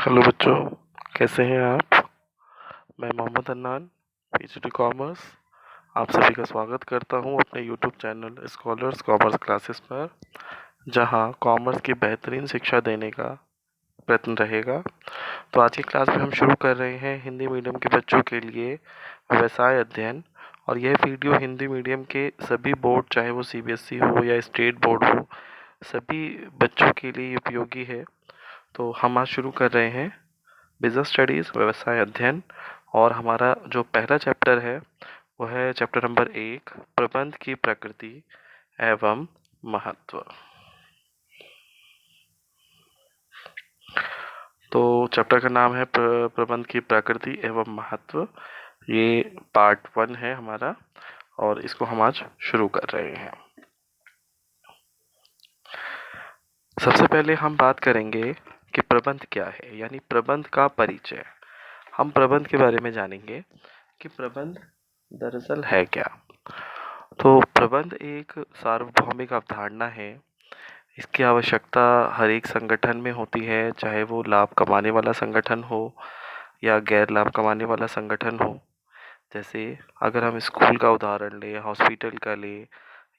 Hello बच्चों, कैसे हैं आप? मैं मोहम्मद अन्नान, पीजीटी कॉमर्स, आप सभी का स्वागत करता हूं अपने YouTube channel scholars commerce classes पर, जहां कॉमर्स की बेहतरीन शिक्षा देने का प्रयत्न रहेगा। तो आज की क्लास में हम शुरू कर रहे हैं हिंदी मीडियम के बच्चों के लिए व्यवसाय अध्ययन। और यह वीडियो हिंदी मीडियम के सभी बोर्ड, चाहे वो सीबीएसई हो या स्टेट बोर्ड हो, सभी बच्चों के लिए उपयोगी है। तो हम आज शुरू कर रहे हैं बिजनेस स्टडीज़, व्यवसाय अध्ययन। और हमारा जो पहला चैप्टर है वो है चैप्टर नंबर 1, प्रबंध की प्रकृति एवं महत्व। तो चैप्टर का नाम है प्रबंध की प्रकृति एवं महत्व। ये पार्ट 1 है हमारा और इसको हम आज शुरू कर रहे हैं। सबसे पहले हम बात करेंगे कि प्रबंध क्या है, यानी प्रबंध का परिचय। हम प्रबंध के बारे में जानेंगे कि प्रबंध दरअसल है क्या। तो प्रबंध एक सार्वभौमिक अवधारणा है। इसकी आवश्यकता हर एक संगठन में होती है, चाहे वो लाभ कमाने वाला संगठन हो या गैर लाभ कमाने वाला संगठन हो। जैसे अगर हम स्कूल का उदाहरण लें, हॉस्पिटल का लें,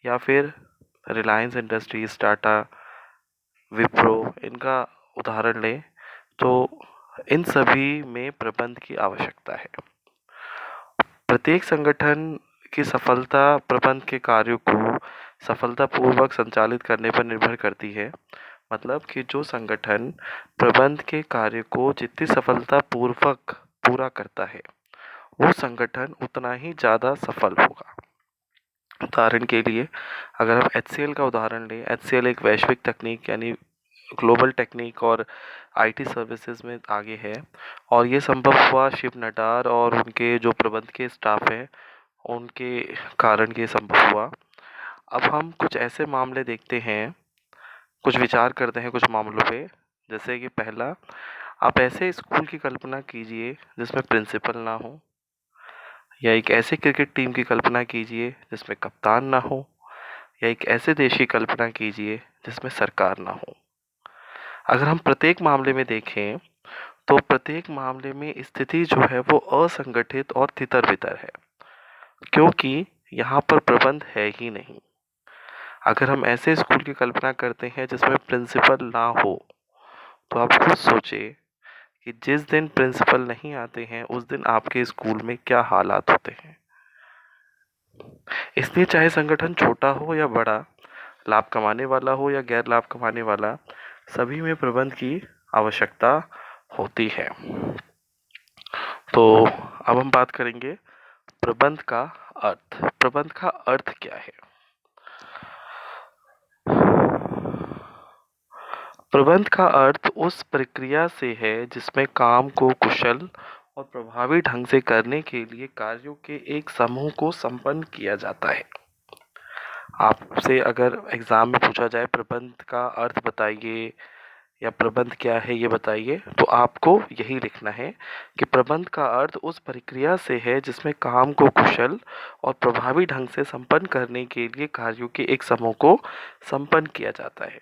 या फिर रिलायंस इंडस्ट्रीज, टाटा, विप्रो, इनका उदाहरण लें, तो इन सभी में प्रबंध की आवश्यकता है। प्रत्येक संगठन की सफलता प्रबंध के कार्यों को सफलतापूर्वक संचालित करने पर निर्भर करती है। मतलब कि जो संगठन प्रबंध के कार्य को जितनी सफलतापूर्वक पूरा करता है, वो संगठन उतना ही ज़्यादा सफल होगा। उदाहरण के लिए अगर हम एचसीएल का उदाहरण लें, एचसीएल एक वैश्विक तकनीक यानी ग्लोबल टेक्निक और आईटी सर्विसेज में आगे है। और ये संभव हुआ शिव नड्डा और उनके जो प्रबंध के स्टाफ हैं उनके कारण ये संभव हुआ। अब हम कुछ ऐसे मामले देखते हैं, कुछ विचार करते हैं कुछ मामलों पे। जैसे कि पहला, आप ऐसे स्कूल की कल्पना कीजिए जिसमें प्रिंसिपल ना हो, या एक ऐसे क्रिकेट टीम की कल्पना कीजिए जिसमें कप्तान ना हो, या एक ऐसे देश की कल्पना कीजिए जिसमें सरकार ना हो। अगर हम प्रत्येक मामले में देखें तो प्रत्येक मामले में स्थिति जो है वो असंगठित और तितर-बितर है, क्योंकि यहाँ पर प्रबंध है ही नहीं। अगर हम ऐसे स्कूल की कल्पना करते हैं जिसमें प्रिंसिपल ना हो, तो आप खुद सोचिए कि जिस दिन प्रिंसिपल नहीं आते हैं उस दिन आपके स्कूल में क्या हालात होते हैं। इसलिए चाहे संगठन छोटा हो या बड़ा, लाभ कमाने वाला हो या गैर लाभ कमाने वाला, सभी में प्रबंध की आवश्यकता होती है। तो अब हम बात करेंगे प्रबंध का अर्थ। प्रबंध का अर्थ क्या है? प्रबंध का अर्थ उस प्रक्रिया से है जिसमें काम को कुशल और प्रभावी ढंग से करने के लिए कार्यों के एक समूह को संपन्न किया जाता है। आपसे अगर एग्जाम में पूछा जाए प्रबंध का अर्थ बताइए या प्रबंध क्या है ये बताइए, तो आपको यही लिखना है कि प्रबंध का अर्थ उस प्रक्रिया से है जिसमें काम को कुशल और प्रभावी ढंग से संपन्न करने के लिए कार्यों के एक समूह को संपन्न किया जाता है।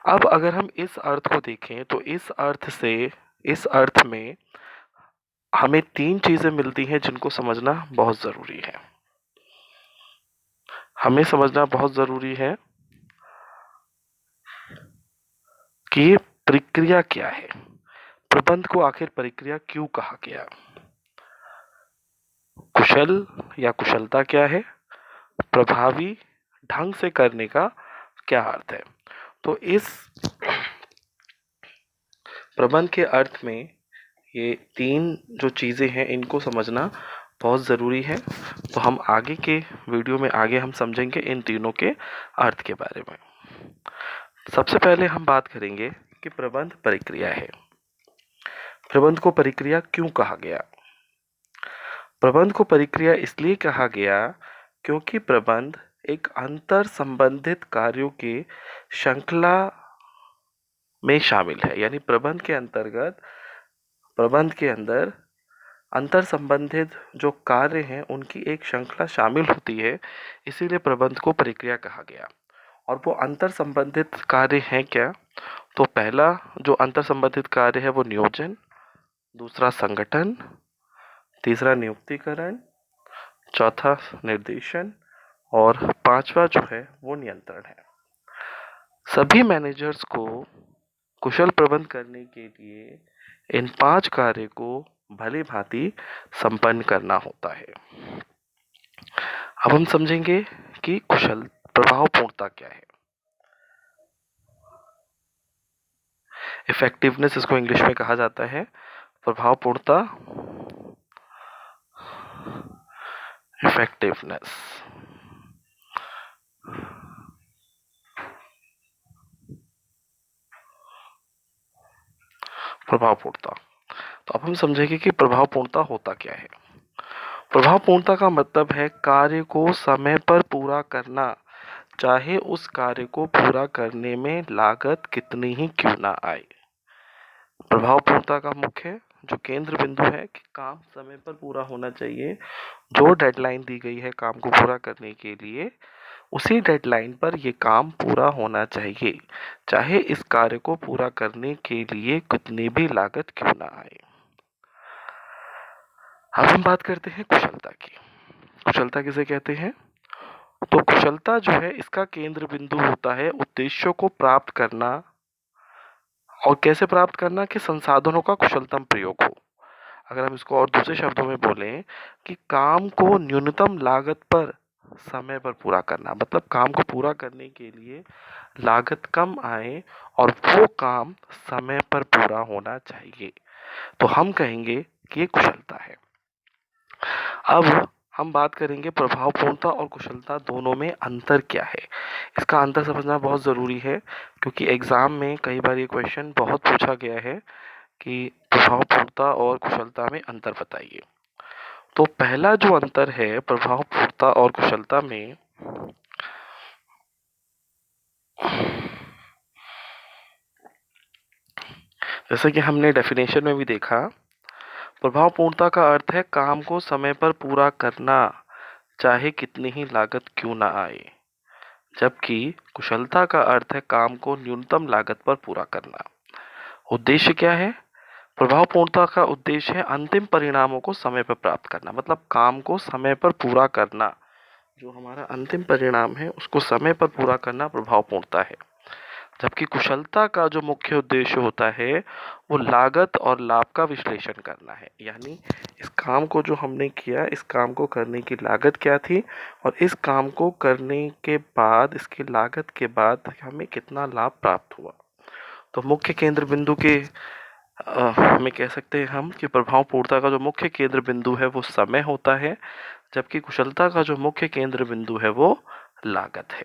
अब अगर हम इस अर्थ को देखें तो इस अर्थ में हमें 3 चीज़ें मिलती हैं जिनको समझना बहुत ज़रूरी है। हमें समझना बहुत ज़रूरी है कि ये प्रक्रिया क्या है। प्रबंध को आखिर प्रक्रिया क्यों कहा गया? कुशल या कुशलता क्या है? प्रभावी ढंग से करने का क्या अर्थ है? तो इस प्रबंध के अर्थ में ये 3 जो चीज़ें हैं इनको समझना बहुत ज़रूरी है। तो हम आगे के वीडियो में आगे हम समझेंगे इन तीनों के अर्थ के बारे में। सबसे पहले हम बात करेंगे कि प्रबंध प्रक्रिया है। प्रबंध को प्रक्रिया क्यों कहा गया? प्रबंध को प्रक्रिया इसलिए कहा गया क्योंकि प्रबंध एक अंतर संबंधित कार्यों के श्रृंखला में शामिल है। यानी प्रबंध के अंदर अंतर संबंधित जो कार्य हैं उनकी एक श्रृंखला शामिल होती है, इसीलिए प्रबंध को प्रक्रिया कहा गया। और वो अंतर संबंधित कार्य हैं क्या? तो पहला जो अंतर संबंधित कार्य है वो नियोजन, दूसरा संगठन, तीसरा नियुक्तिकरण, चौथा निर्देशन और पांचवा जो है वो नियंत्रण है। सभी मैनेजर्स को कुशल प्रबंध करने के लिए इन 5 कार्य को भली भांति संपन्न करना होता है। अब हम समझेंगे कि कुशल प्रभावपूर्णता क्या है। इफेक्टिवनेस इसको इंग्लिश में कहा जाता है। प्रभावपूर्णता, इफेक्टिवनेस। प्रभावपूर्णता, तो अब हम समझेंगे कि प्रभावपूर्णता होता क्या है। प्रभावपूर्णता का मतलब है कार्य को समय पर पूरा करना, चाहे उस कार्य को पूरा करने में लागत कितनी ही क्यों ना आए। प्रभावपूर्णता का मुख्य जो केंद्र बिंदु है कि काम समय पर पूरा होना चाहिए। जो डेडलाइन दी गई है काम को पूरा करने के लिए, उसी डेडलाइन पर ये काम पूरा होना चाहिए, चाहे इस कार्य को पूरा करने के लिए कितनी भी लागत क्यों ना आए। अब हम बात करते हैं कुशलता की। कुशलता किसे कहते हैं? तो कुशलता जो है इसका केंद्र बिंदु होता है उद्देश्यों को प्राप्त करना। और कैसे प्राप्त करना? कि संसाधनों का कुशलतम प्रयोग हो। अगर हम इसको और दूसरे शब्दों में बोलें कि काम को न्यूनतम लागत पर समय पर पूरा करना, मतलब काम को पूरा करने के लिए लागत कम आए और वो काम समय पर पूरा होना चाहिए, तो हम कहेंगे कि ये कुशलता है। अब हम बात करेंगे प्रभावपूर्णता और कुशलता दोनों में अंतर क्या है। इसका अंतर समझना बहुत ज़रूरी है, क्योंकि एग्ज़ाम में कई बार ये क्वेश्चन बहुत पूछा गया है कि प्रभावपूर्णता और कुशलता में अंतर बताइए। तो पहला जो अंतर है प्रभावपूर्णता और कुशलता में, जैसे कि हमने डेफिनेशन में भी देखा, प्रभावपूर्णता का अर्थ है काम को समय पर पूरा करना, चाहे कितनी ही लागत क्यों ना आए। जबकि कुशलता का अर्थ है काम को न्यूनतम लागत पर पूरा करना। उद्देश्य क्या है? प्रभावपूर्णता का उद्देश्य है अंतिम परिणामों को समय पर प्राप्त करना, मतलब काम को समय पर पूरा करना। जो हमारा अंतिम परिणाम है उसको समय पर पूरा करना प्रभावपूर्णता है। जबकि कुशलता का जो मुख्य उद्देश्य होता है वो लागत और लाभ का विश्लेषण करना है। यानी इस काम को जो हमने किया, इस काम को करने की लागत क्या थी और इस काम को करने के बाद, इसकी लागत के बाद हमें कितना लाभ प्राप्त हुआ। तो मुख्य केंद्र बिंदु के में कह सकते हैं हम कि प्रभावपूर्णता का जो मुख्य केंद्र बिंदु है वो समय होता है, जबकि कुशलता का जो मुख्य केंद्र बिंदु है वो लागत है।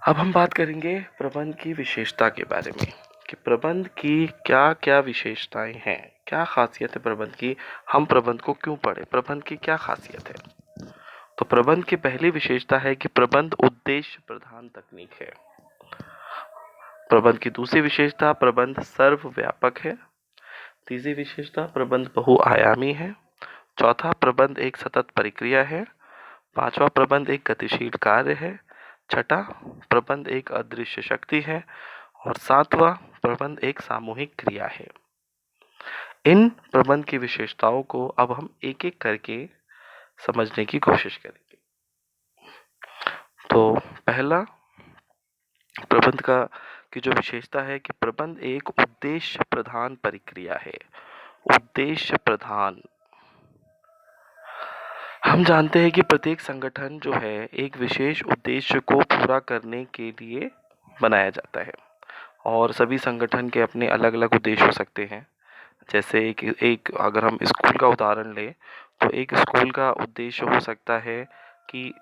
अब हम बात करेंगे प्रबंध की विशेषता के बारे में कि प्रबंध की क्या क्या विशेषताएं हैं, क्या खासियत है प्रबंध की, हम प्रबंध को क्यों पढ़े, प्रबंध की क्या खासियत है। तो प्रबंध की पहली विशेषता है कि प्रबंध उद्देश्य प्रधान तकनीक है। प्रबंध की दूसरी विशेषता, प्रबंध सर्वव्यापक है। तीसरी विशेषता, प्रबंध बहुआयामी है। चौथा, प्रबंध एक सतत प्रक्रिया है। पांचवा, प्रबंध एक गतिशील कार्य है। छठा, प्रबंध एक अदृश्य शक्ति है। और सातवां, प्रबंध एक सामूहिक क्रिया है। इन प्रबंध की विशेषताओं को अब हम एक एक करके समझने की कोशिश करेंगे। तो पहला प्रबंध का की जो विशेषता है कि प्रबंध एक उद्देश्य प्रधान प्रक्रिया है। उद्देश्य प्रधान, हम जानते हैं कि प्रत्येक संगठन जो है एक विशेष उद्देश्य को पूरा करने के लिए बनाया जाता है और सभी संगठन के अपने अलग अलग उद्देश्य हो सकते हैं। जैसे एक अगर हम स्कूल का उदाहरण लें तो एक स्कूल का उद्देश्य हो सकता है कि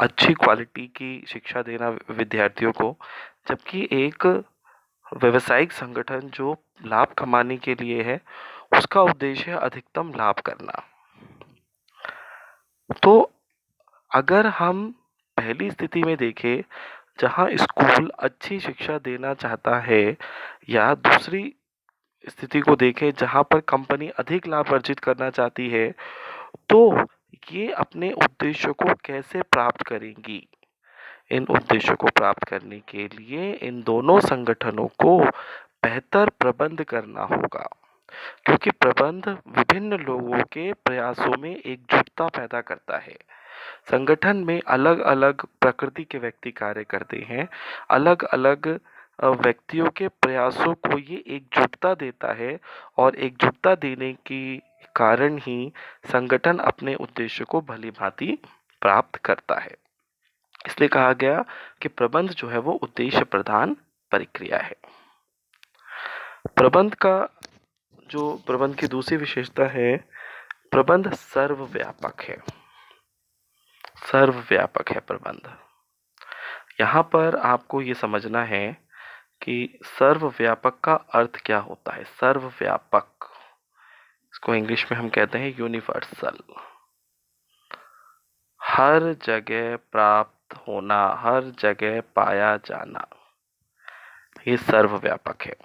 अच्छी क्वालिटी की शिक्षा देना विद्यार्थियों को, जबकि एक व्यवसायिक संगठन जो लाभ कमाने के लिए है उसका उद्देश्य है अधिकतम लाभ करना। तो अगर हम पहली स्थिति में देखें जहां स्कूल अच्छी शिक्षा देना चाहता है, या दूसरी स्थिति को देखें जहां पर कंपनी अधिक लाभ अर्जित करना चाहती है, तो ये अपने उद्देश्यों को कैसे प्राप्त करेंगी। इन उद्देश्यों को प्राप्त करने के लिए इन दोनों संगठनों को बेहतर प्रबंध करना होगा, क्योंकि प्रबंध विभिन्न लोगों के प्रयासों में एकजुटता पैदा करता है। संगठन में अलग-अलग प्रकृति के व्यक्ति कार्य करते हैं। अलग-अलग व्यक्तियों के प्रयासों को ये एकजुटता देता है और एकजुटता देने के कारण ही संगठन अपने उद्देश्य को भली-भांति प्राप्त करता है। इसलिए कहा गया कि प्रबंध जो है वो उद्देश्य प्रधान प्रक्रिया है। प्रबंध की दूसरी विशेषता है, प्रबंध सर्वव्यापक है। सर्वव्यापक है प्रबंध। यहाँ पर आपको ये समझना है कि सर्वव्यापक का अर्थ क्या होता है। सर्वव्यापक, इसको इंग्लिश में हम कहते हैं यूनिवर्सल। हर जगह प्राप्त होना, हर जगह पाया जाना, ये सर्वव्यापक है।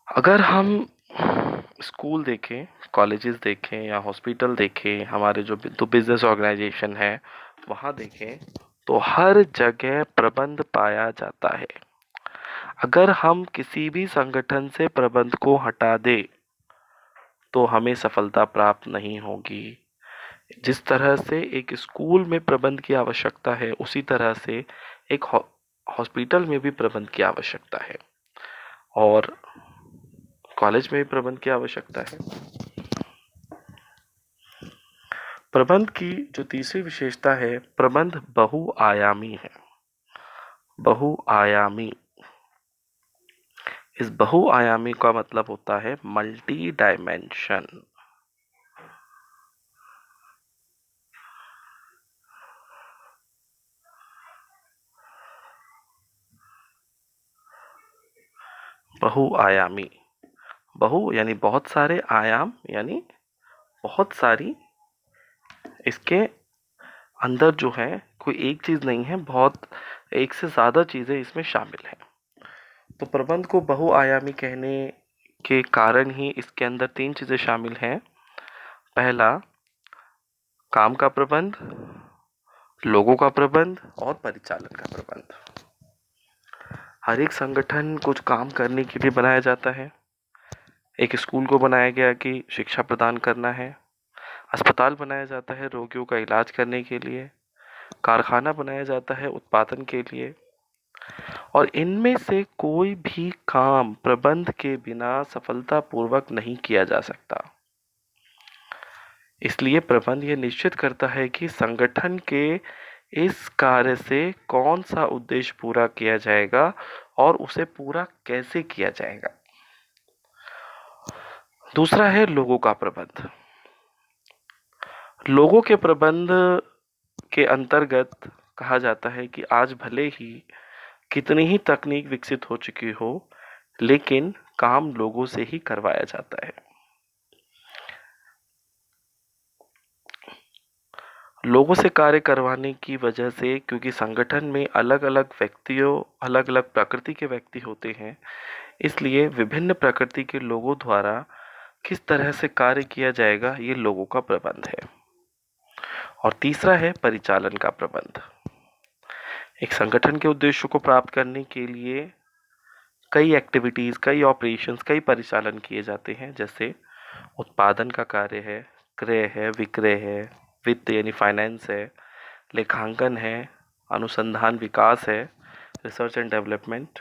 अगर हम स्कूल देखें, कॉलेजेस देखें या हॉस्पिटल देखें, हमारे जो बिजनेस ऑर्गेनाइजेशन है वहाँ देखें, तो हर जगह प्रबंध पाया जाता है। अगर हम किसी भी संगठन से प्रबंध को हटा दें तो हमें सफलता प्राप्त नहीं होगी। जिस तरह से एक स्कूल में प्रबंध की आवश्यकता है, उसी तरह से एक हॉस्पिटल में भी प्रबंध की आवश्यकता है और कॉलेज में भी प्रबंध की आवश्यकता है। प्रबंध की जो तीसरी विशेषता है, प्रबंध बहुआयामी है। बहुआयामी, इस बहुआयामी का मतलब होता है मल्टी डायमेंशन। बहुआयामी, बहु यानी बहुत सारे, आयाम यानी बहुत सारी, इसके अंदर जो है कोई एक चीज नहीं है, बहुत एक से ज्यादा चीजें इसमें शामिल हैं। तो प्रबंध को बहुआयामी कहने के कारण ही इसके अंदर 3 चीजें शामिल हैं। पहला, काम का प्रबंध, लोगों का प्रबंध और परिचालन का प्रबंध। हर एक संगठन कुछ काम करने के लिए बनाया जाता है। एक स्कूल को बनाया गया कि शिक्षा प्रदान करना है। अस्पताल बनाया जाता है रोगियों का इलाज करने के लिए। कारखाना बनाया जाता है उत्पादन के लिए। और इनमें से कोई भी काम प्रबंध के बिना सफलतापूर्वक नहीं किया जा सकता। इसलिए प्रबंध ये निश्चित करता है कि संगठन के इस कार्य से कौन सा उद्देश्य पूरा किया जाएगा और उसे पूरा कैसे किया जाएगा। दूसरा है लोगों का प्रबंध। लोगों के प्रबंध के अंतर्गत कहा जाता है कि आज भले ही कितनी ही तकनीक विकसित हो चुकी हो, लेकिन काम लोगों से ही करवाया जाता है। लोगों से कार्य करवाने की वजह से, क्योंकि संगठन में अलग-अलग व्यक्तियों, अलग-अलग प्रकृति के व्यक्ति होते हैं, इसलिए विभिन्न प्रकृति के लोगों द्वारा किस तरह से कार्य किया जाएगा, ये लोगों का प्रबंध है। और तीसरा है परिचालन का प्रबंध। एक संगठन के उद्देश्यों को प्राप्त करने के लिए कई एक्टिविटीज, कई ऑपरेशंस, कई परिचालन किए जाते हैं। जैसे उत्पादन का कार्य है, क्रय है, विक्रय है, वित्त यानी फाइनेंस है, लेखांकन है, अनुसंधान विकास है, रिसर्च एंड डेवलपमेंट।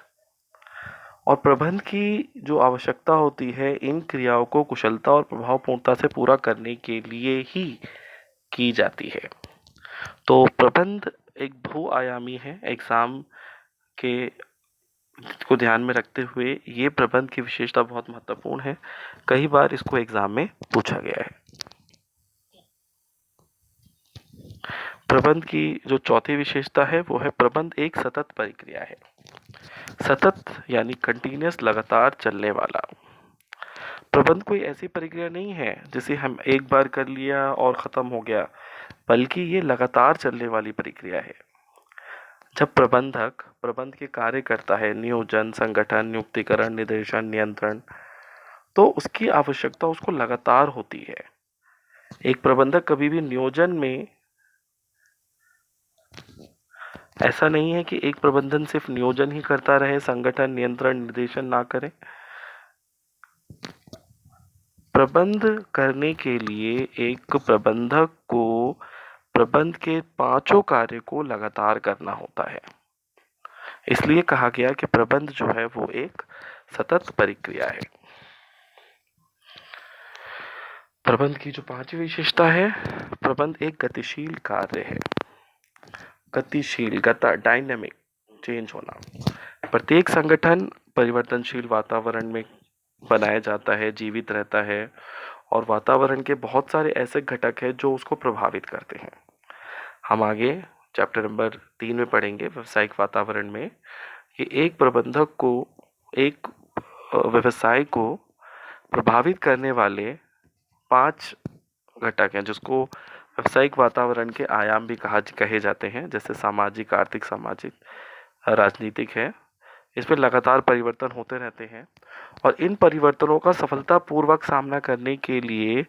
और प्रबंध की जो आवश्यकता होती है, इन क्रियाओं को कुशलता और प्रभावपूर्णता से पूरा करने के लिए ही की जाती है। तो प्रबंध एक बहुआयामी है। एग्जाम के को ध्यान में रखते हुए ये प्रबंध की विशेषता बहुत महत्वपूर्ण है। कई बार इसको एग्जाम में पूछा गया है। प्रबंध की जो चौथी विशेषता है वो है प्रबंध एक सतत प्रक्रिया है। सतत यानी कंटिन्यूअस, लगातार चलने वाला। प्रबंध कोई ऐसी प्रक्रिया नहीं है जिसे हम एक बार कर लिया और खत्म हो गया, बल्कि ये लगातार चलने वाली प्रक्रिया है। जब प्रबंधक प्रबंध के कार्य करता है, नियोजन, संगठन, नियुक्तिकरण, निर्देशन, नियंत्रण, तो उसकी आवश्यकता उसको लगातार होती है। एक प्रबंधक कभी भी नियोजन में, ऐसा नहीं है कि एक प्रबंधन सिर्फ नियोजन ही करता रहे, संगठन नियंत्रण निर्देशन ना करे। प्रबंध करने के लिए एक प्रबंधक को प्रबंध के पांचों कार्य को लगातार करना होता है। इसलिए कहा गया कि प्रबंध जो है वो एक सतत प्रक्रिया है। प्रबंध की जो पांचवी विशेषता है, प्रबंध एक गतिशील कार्य है। गतिशील, गता, डायनेमिक, चेंज होना। प्रत्येक संगठन परिवर्तनशील वातावरण में बनाया जाता है, जीवित रहता है, और वातावरण के बहुत सारे ऐसे घटक हैं जो उसको प्रभावित करते हैं। हम आगे चैप्टर नंबर 3 में पढ़ेंगे व्यवसायिक वातावरण में कि एक प्रबंधक को, एक व्यवसाय को प्रभावित करने वाले 5 घटक हैं जिसको व्यावसायिक वातावरण के आयाम भी कहे जाते हैं, जैसे सामाजिक, आर्थिक, सामाजिक, राजनीतिक है। इसमें लगातार परिवर्तन होते रहते हैं और इन परिवर्तनों का सफलतापूर्वक सामना करने के लिए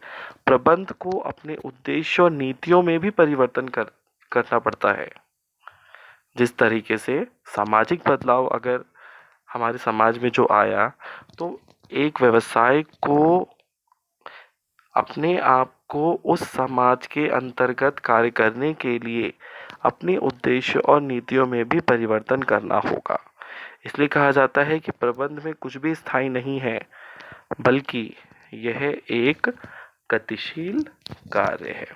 प्रबंध को अपने उद्देश्य और नीतियों में भी परिवर्तन करना पड़ता है। जिस तरीके से सामाजिक बदलाव अगर हमारे समाज में जो आया, तो एक व्यवसाय को अपने आप को उस समाज के अंतर्गत कार्य करने के लिए अपने उद्देश्य और नीतियों में भी परिवर्तन करना होगा। इसलिए कहा जाता है कि प्रबंध में कुछ भी स्थायी नहीं है, बल्कि यह एक गतिशील कार्य है।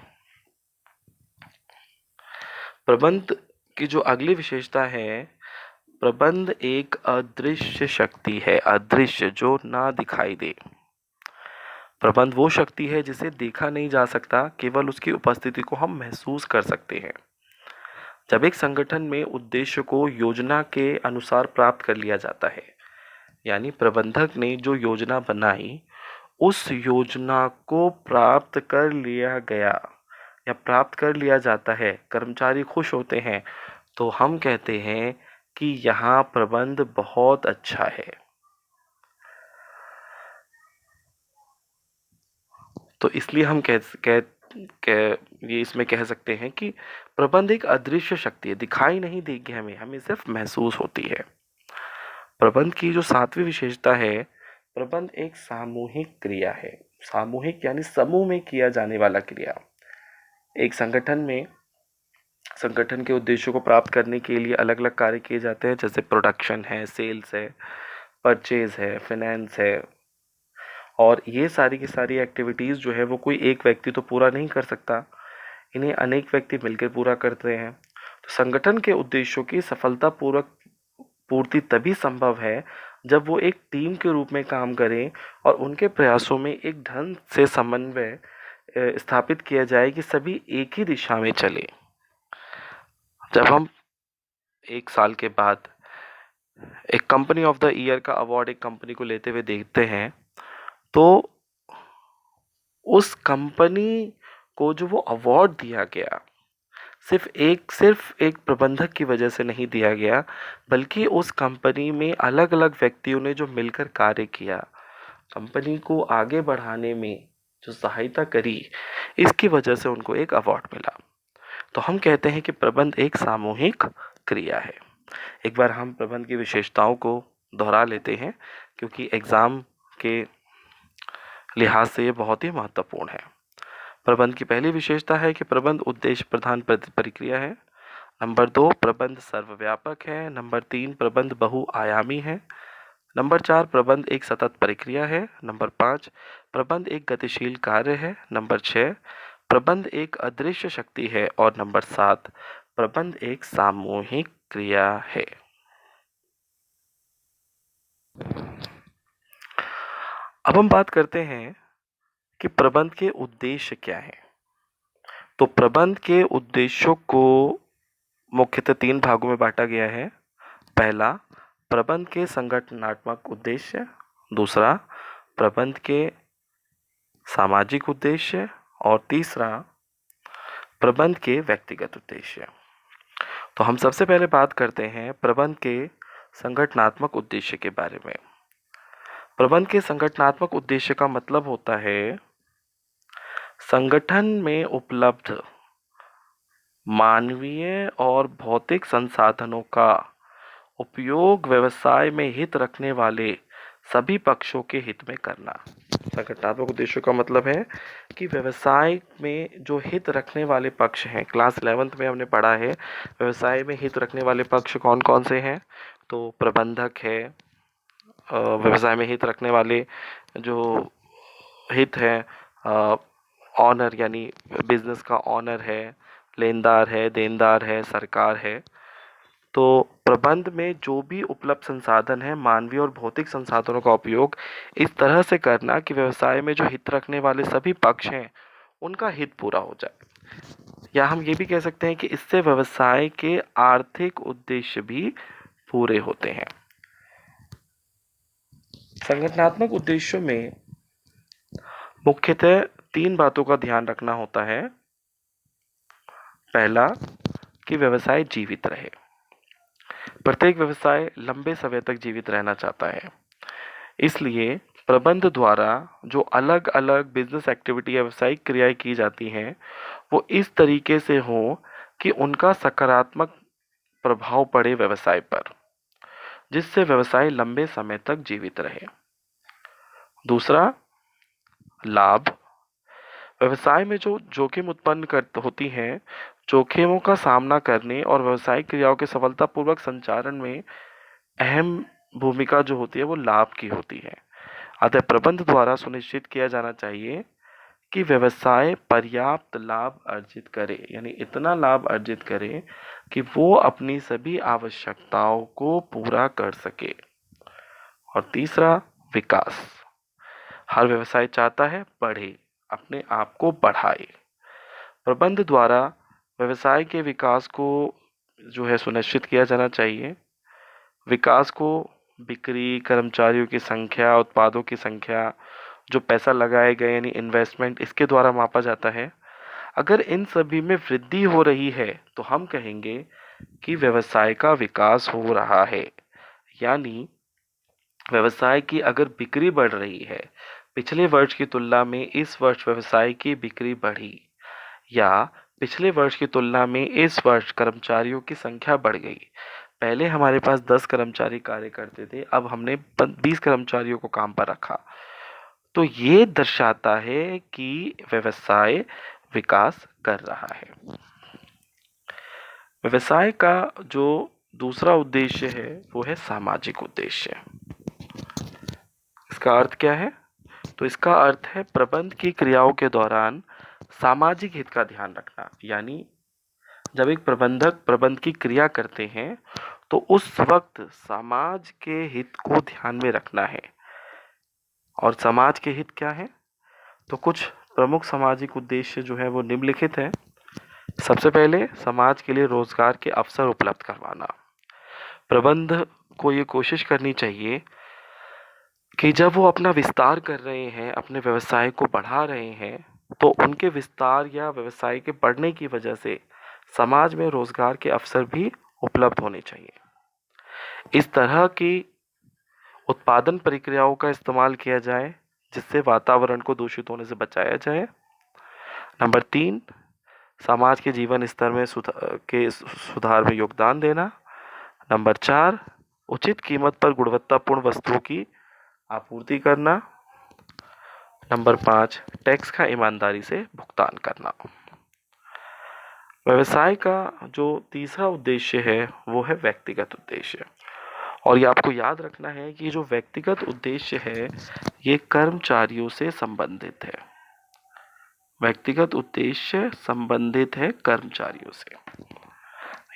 प्रबंध की जो अगली विशेषता है, प्रबंध एक अदृश्य शक्ति है। अदृश्य, जो ना दिखाई दे। प्रबंध वो शक्ति है जिसे देखा नहीं जा सकता, केवल उसकी उपस्थिति को हम महसूस कर सकते हैं। जब एक संगठन में उद्देश्य को योजना के अनुसार प्राप्त कर लिया जाता है, यानी प्रबंधक ने जो योजना बनाई, उस योजना को प्राप्त कर लिया गया या प्राप्त कर लिया जाता है, कर्मचारी खुश होते हैं, तो हम कहते हैं कि यहाँ प्रबंध बहुत अच्छा है। तो इसलिए हम ये इसमें कह सकते हैं कि प्रबंध एक अदृश्य शक्ति है, दिखाई नहीं देगी हमें, हमें सिर्फ महसूस होती है। प्रबंध की जो 7वीं विशेषता है, प्रबंध एक सामूहिक क्रिया है। सामूहिक यानी समूह में किया जाने वाला क्रिया। एक संगठन में संगठन के उद्देश्यों को प्राप्त करने के लिए अलग अलग कार्य किए जाते हैं, जैसे प्रोडक्शन है, सेल्स है, परचेज है, फाइनेंस है, और ये सारी की सारी एक्टिविटीज़ जो है वो कोई एक व्यक्ति तो पूरा नहीं कर सकता, इन्हें अनेक व्यक्ति मिलकर पूरा करते हैं। तो संगठन के उद्देश्यों की सफलतापूर्वक पूर्ति तभी संभव है जब वो एक टीम के रूप में काम करें और उनके प्रयासों में एक ढंग से समन्वय स्थापित किया जाए कि सभी एक ही दिशा में चले। जब हम 1 साल के बाद एक कंपनी ऑफ द ईयर का अवार्ड एक कंपनी को लेते हुए देखते हैं, तो उस कंपनी को जो वो अवार्ड दिया गया, सिर्फ एक प्रबंधक की वजह से नहीं दिया गया, बल्कि उस कंपनी में अलग अलग व्यक्तियों ने जो मिलकर कार्य किया, कंपनी को आगे बढ़ाने में जो सहायता करी, इसकी वजह से उनको एक अवार्ड मिला। तो हम कहते हैं कि प्रबंध एक सामूहिक क्रिया है। एक बार हम प्रबंध की विशेषताओं को दोहरा लेते हैं, क्योंकि एग्जाम के लिहाज से ये बहुत ही महत्वपूर्ण है। प्रबंध की पहली विशेषता है कि प्रबंध उद्देश्य प्रधान प्रक्रिया है। नंबर 2, प्रबंध सर्वव्यापक है। नंबर 3, प्रबंध बहुआयामी है। नंबर 4, प्रबंध एक सतत प्रक्रिया है। नंबर 5, प्रबंध एक गतिशील कार्य है। नंबर 6, प्रबंध एक अदृश्य शक्ति है। और नंबर 7, प्रबंध एक सामूहिक क्रिया है। अब हम बात करते हैं कि प्रबंध के उद्देश्य क्या है। तो प्रबंध के उद्देश्यों को मुख्यतः 3 भागों में बांटा गया है। पहला, प्रबंध के संगठनात्मक उद्देश्य। दूसरा, प्रबंध के सामाजिक उद्देश्य। और तीसरा, प्रबंध के व्यक्तिगत उद्देश्य। तो हम सबसे पहले बात करते हैं प्रबंध के संगठनात्मक उद्देश्य के बारे में। प्रबंध के संगठनात्मक उद्देश्य का मतलब होता है संगठन में उपलब्ध मानवीय और भौतिक संसाधनों का उपयोग व्यवसाय में हित रखने वाले सभी पक्षों के हित में करना। संगठनात्मक उद्देश्यों का मतलब है कि व्यवसाय में जो हित रखने वाले पक्ष हैं, क्लास 11th में हमने पढ़ा है व्यवसाय में हित रखने वाले पक्ष कौन कौन से हैं। तो प्रबंधक है, व्यवसाय में हित रखने वाले जो हित है, ऑनर यानी बिजनेस का ऑनर है, लेनदार है, देनदार है, सरकार है। तो प्रबंध में जो भी उपलब्ध संसाधन है, मानवीय और भौतिक संसाधनों का उपयोग इस तरह से करना कि व्यवसाय में जो हित रखने वाले सभी पक्ष हैं उनका हित पूरा हो जाए। या हम ये भी कह सकते हैं कि इससे व्यवसाय के आर्थिक उद्देश्य भी पूरे होते हैं। संगठनात्मक उद्देश्यों में मुख्यतः 3 बातों का ध्यान रखना होता है। पहला, कि व्यवसाय जीवित रहे। प्रत्येक व्यवसाय लंबे समय तक जीवित रहना चाहता है, इसलिए प्रबंध द्वारा जो अलग अलग बिजनेस एक्टिविटी या व्यवसायिक क्रियाएं की जाती हैं वो इस तरीके से हो कि उनका सकारात्मक प्रभाव पड़े व्यवसाय पर, जिससे व्यवसाय लंबे समय तक जीवित रहे। दूसरा, लाभ। व्यवसाय में जो जोखिम उत्पन्न कर होती हैं, जोखिमों का सामना करने और व्यवसायिक क्रियाओं के सफलतापूर्वक संचालन में अहम भूमिका जो होती है वो लाभ की होती है। अतः प्रबंध द्वारा सुनिश्चित किया जाना चाहिए कि व्यवसाय पर्याप्त लाभ अर्जित करे, यानी इतना लाभ अर्जित करे कि वो अपनी सभी आवश्यकताओं को पूरा कर सके। और तीसरा, विकास। हर व्यवसाय चाहता है बढ़े, अपने आप को बढ़ाए। प्रबंध द्वारा व्यवसाय के विकास को जो है सुनिश्चित किया जाना चाहिए। विकास को बिक्री, कर्मचारियों की संख्या, उत्पादों की संख्या, जो पैसा लगाए गए यानी इन्वेस्टमेंट, इसके द्वारा मापा जाता है। अगर इन सभी में वृद्धि हो रही है तो हम कहेंगे कि व्यवसाय का विकास हो रहा है। यानी व्यवसाय की अगर बिक्री बढ़ रही है, पिछले वर्ष की तुलना में इस वर्ष व्यवसाय की बिक्री बढ़ी, या पिछले वर्ष की तुलना में इस वर्ष कर्मचारियों की संख्या बढ़ गई। पहले हमारे पास 10 कर्मचारी कार्य करते थे, अब हमने 20 कर्मचारियों को काम पर रखा। तो ये दर्शाता है कि व्यवसाय विकास कर रहा है। व्यवसाय का जो दूसरा उद्देश्य है वो है सामाजिक उद्देश्य। इसका अर्थ क्या है? तो इसका अर्थ है प्रबंध की क्रियाओं के दौरान सामाजिक हित का ध्यान रखना। यानी जब एक प्रबंधक प्रबंध की क्रिया करते हैं तो उस वक्त समाज के हित को ध्यान में रखना है। और समाज के हित क्या है? तो कुछ प्रमुख सामाजिक उद्देश्य जो है वो निम्नलिखित है। सबसे पहले, समाज के लिए रोजगार के अवसर उपलब्ध करवाना। प्रबंध को ये कोशिश करनी चाहिए कि जब वो अपना विस्तार कर रहे हैं, अपने व्यवसाय को बढ़ा रहे हैं, तो उनके विस्तार या व्यवसाय के बढ़ने की वजह से समाज में रोजगार के अवसर भी उपलब्ध होने चाहिए। इस तरह की उत्पादन प्रक्रियाओं का इस्तेमाल किया जाए जिससे वातावरण को दूषित होने से बचाया जाए। नंबर 3, समाज के जीवन स्तर में सुधार में योगदान देना। नंबर 4, उचित कीमत पर गुणवत्तापूर्ण वस्तुओं की आपूर्ति करना। नंबर 5, टैक्स का ईमानदारी से भुगतान करना। व्यवसाय का जो तीसरा उद्देश्य है वो है व्यक्तिगत उद्देश्य। और ये आपको याद रखना है कि जो व्यक्तिगत उद्देश्य है ये कर्मचारियों से संबंधित है। व्यक्तिगत उद्देश्य संबंधित है कर्मचारियों से,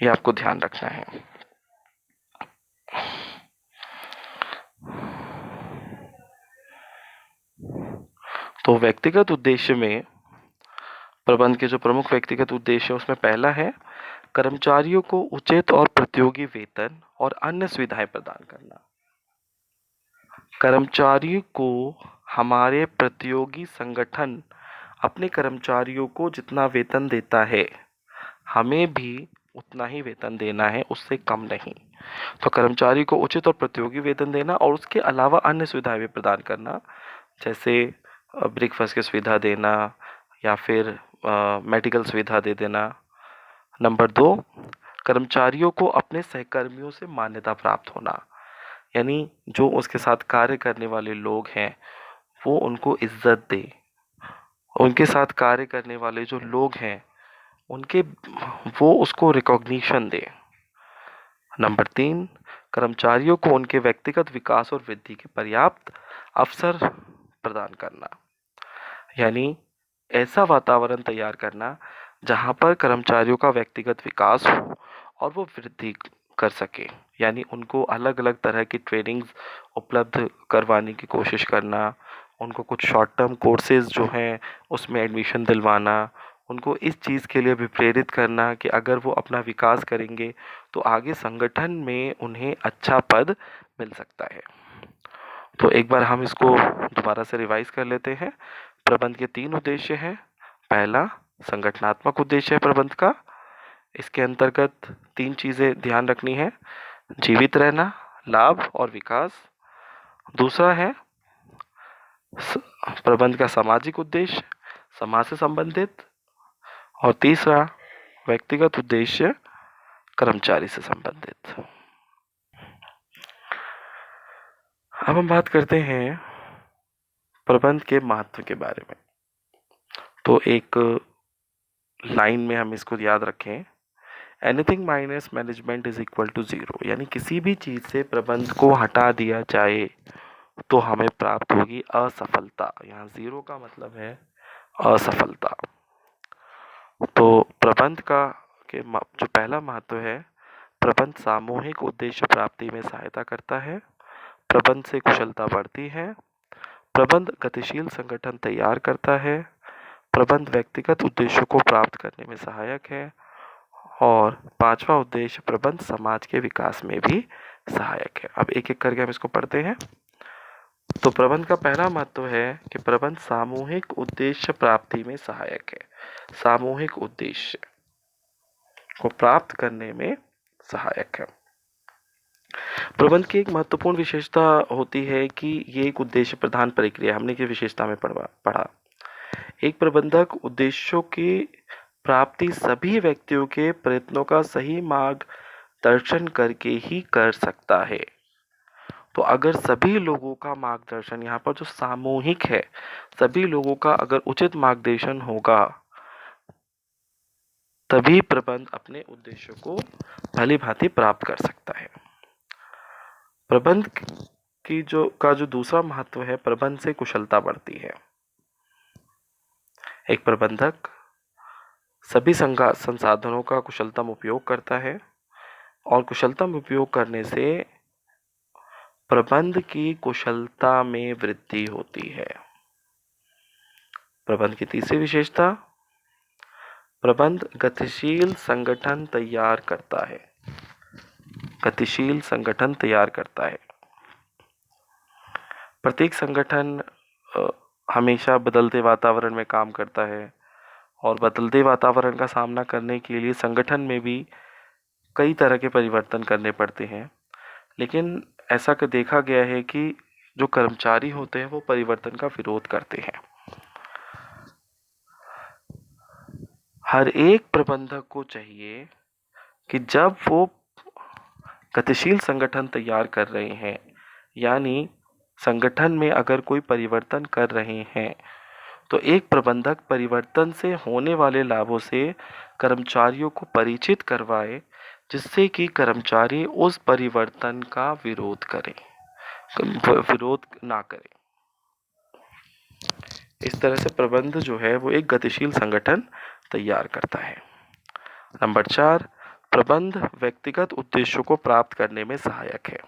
ये आपको ध्यान रखना है। तो व्यक्तिगत उद्देश्य में प्रबंध के जो प्रमुख व्यक्तिगत उद्देश्य है उसमें पहला है कर्मचारियों को उचित और प्रतियोगी वेतन और अन्य सुविधाएं प्रदान करना। कर्मचारियों को हमारे प्रतियोगी संगठन अपने कर्मचारियों को जितना वेतन देता है हमें भी उतना ही वेतन देना है, उससे कम नहीं। तो कर्मचारी को उचित और प्रतियोगी वेतन देना और उसके अलावा अन्य सुविधाएं भी प्रदान करना, जैसे ब्रेकफास्ट की सुविधा देना या फिर मेडिकल सुविधा दे देना। नंबर 2, कर्मचारियों को अपने सहकर्मियों से मान्यता प्राप्त होना, यानी जो उसके साथ कार्य करने वाले लोग हैं वो उनको इज्जत दे, उनके साथ कार्य करने वाले जो लोग हैं उनके वो उसको रिकॉग्निशन दे। नंबर 3, कर्मचारियों को उनके व्यक्तिगत विकास और वृद्धि के पर्याप्त अवसर प्रदान करना, यानी ऐसा वातावरण तैयार करना जहां पर कर्मचारियों का व्यक्तिगत विकास हो और वो वृद्धि कर सके, यानी उनको अलग अलग तरह की ट्रेनिंग्स उपलब्ध करवाने की कोशिश करना, उनको कुछ शॉर्ट टर्म कोर्सेज जो हैं उसमें एडमिशन दिलवाना, उनको इस चीज़ के लिए भी प्रेरित करना कि अगर वो अपना विकास करेंगे तो आगे संगठन में उन्हें अच्छा पद मिल सकता है। तो एक बार हम इसको दोबारा से रिवाइज कर लेते हैं। प्रबंध के 3 उद्देश्य हैं। पहला, संगठनात्मक उद्देश्य है प्रबंध का। इसके अंतर्गत 3 चीज़ें ध्यान रखनी है: जीवित रहना, लाभ और विकास। दूसरा है प्रबंध का सामाजिक उद्देश्य, समाज से संबंधित। और तीसरा, व्यक्तिगत उद्देश्य, कर्मचारी से संबंधित। अब हम बात करते हैं प्रबंध के महत्व के बारे में। तो एक लाइन में हम इसको याद रखें, anything minus management is equal to 0, यानी किसी भी चीज़ से प्रबंध को हटा दिया जाए तो हमें प्राप्त होगी असफलता। यहाँ 0 का मतलब है असफलता। तो प्रबंध का जो पहला महत्व है, प्रबंध सामूहिक उद्देश्य प्राप्ति में सहायता करता है, प्रबंध से कुशलता बढ़ती है, प्रबंध गतिशील संगठन तैयार करता है, प्रबंध व्यक्तिगत उद्देश्यों को प्राप्त करने में सहायक है, और 5वां उद्देश्य, प्रबंध समाज के विकास में भी सहायक है। अब एक एक करके हम इसको पढ़ते हैं। तो प्रबंध का पहला महत्व है कि प्रबंध सामूहिक उद्देश्य प्राप्ति में सहायक है, सामूहिक उद्देश्य को प्राप्त करने में सहायक है। प्रबंध की एक महत्वपूर्ण विशेषता होती है कि ये एक उद्देश्य प्रधान प्रक्रिया, हमने की विशेषता में पढ़ा। एक प्रबंधक उद्देश्यों की प्राप्ति सभी व्यक्तियों के प्रयत्नों का सही मार्गदर्शन करके ही कर सकता है। तो अगर सभी लोगों का मार्गदर्शन, यहाँ पर जो सामूहिक है, सभी लोगों का अगर उचित मार्गदर्शन होगा तभी प्रबंध अपने उद्देश्यों को भली भांति प्राप्त कर सकता है। प्रबंध की जो दूसरा महत्व है, प्रबंध से कुशलता बढ़ती है। एक प्रबंधक सभी संसाधनों का कुशलतम उपयोग करता है और कुशलतम उपयोग करने से प्रबंध की कुशलता में वृद्धि होती है। प्रबंध की तीसरी विशेषता, प्रबंध गतिशील संगठन तैयार करता है। गतिशील संगठन तैयार करता है। प्रत्येक संगठन हमेशा बदलते वातावरण में काम करता है और बदलते वातावरण का सामना करने के लिए संगठन में भी कई तरह के परिवर्तन करने पड़ते हैं। लेकिन ऐसा देखा गया है कि जो कर्मचारी होते हैं वो परिवर्तन का विरोध करते हैं। हर एक प्रबंधक को चाहिए कि जब वो गतिशील संगठन तैयार कर रहे हैं, यानी संगठन में अगर कोई परिवर्तन कर रहे हैं, तो एक प्रबंधक परिवर्तन से होने वाले लाभों से कर्मचारियों को परिचित करवाए, जिससे कि कर्मचारी उस परिवर्तन का विरोध ना करें। इस तरह से प्रबंध जो है वो एक गतिशील संगठन तैयार करता है। नंबर 4, प्रबंध व्यक्तिगत उद्देश्यों को प्राप्त करने में सहायक है।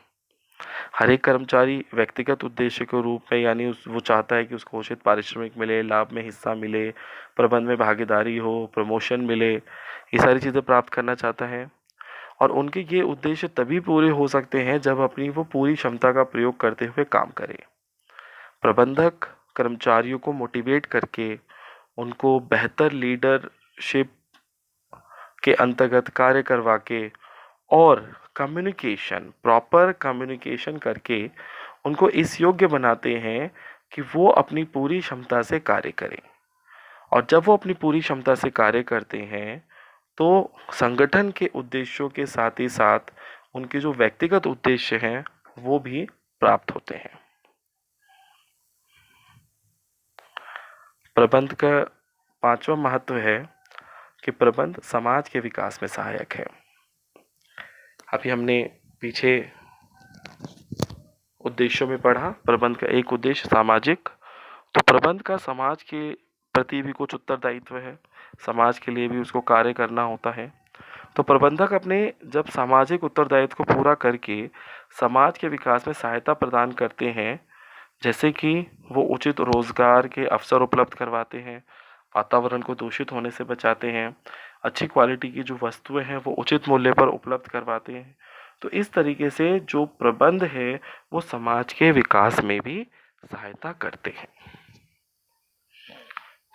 हर एक कर्मचारी व्यक्तिगत उद्देश्य के रूप में, यानी वो चाहता है कि उसको उचित पारिश्रमिक मिले, लाभ में हिस्सा मिले, प्रबंध में भागीदारी हो, प्रमोशन मिले, ये सारी चीज़ें प्राप्त करना चाहता है। और उनके ये उद्देश्य तभी पूरे हो सकते हैं जब अपनी वो पूरी क्षमता का प्रयोग करते हुए काम करे। प्रबंधक कर्मचारियों को मोटिवेट करके उनको बेहतर लीडरशिप के अंतर्गत कार्य करवा के और प्रॉपर कम्युनिकेशन करके उनको इस योग्य बनाते हैं कि वो अपनी पूरी क्षमता से कार्य करें और जब वो अपनी पूरी क्षमता से कार्य करते हैं तो संगठन के उद्देश्यों के साथ ही साथ उनके जो व्यक्तिगत उद्देश्य हैं वो भी प्राप्त होते हैं। प्रबंध का पांचवा महत्व है कि प्रबंध समाज के विकास में सहायक है। अभी हमने पीछे उद्देश्यों में पढ़ा, प्रबंध का एक उद्देश्य सामाजिक, तो प्रबंध का समाज के प्रति भी कुछ उत्तरदायित्व है, समाज के लिए भी उसको कार्य करना होता है। तो प्रबंधक अपने जब सामाजिक उत्तरदायित्व को पूरा करके समाज के विकास में सहायता प्रदान करते हैं, जैसे कि वो उचित रोजगार के अवसर उपलब्ध करवाते हैं, वातावरण को दूषित होने से बचाते हैं, अच्छी क्वालिटी की जो वस्तुएं हैं वो उचित मूल्य पर उपलब्ध करवाते हैं। तो इस तरीके से जो प्रबंध है वो समाज के विकास में भी सहायता करते हैं।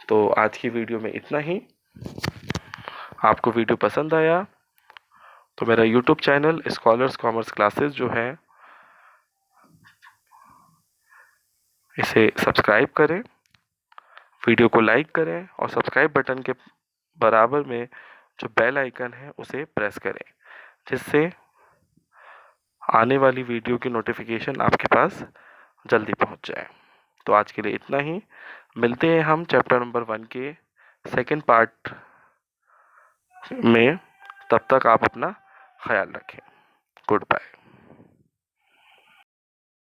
तो आज की वीडियो में इतना ही। आपको वीडियो पसंद आया तो मेरा YouTube channel scholars commerce classes जो है इसे सब्सक्राइब करें, वीडियो को लाइक करें और सब्सक्राइब बटन के बराबर में जो बेल आइकन है उसे प्रेस करें, जिससे आने वाली वीडियो की नोटिफिकेशन आपके पास जल्दी पहुंच जाए। तो आज के लिए इतना ही। मिलते हैं हम चैप्टर नंबर 1 के सेकंड पार्ट में। तब तक आप अपना ख्याल रखें। Good bye.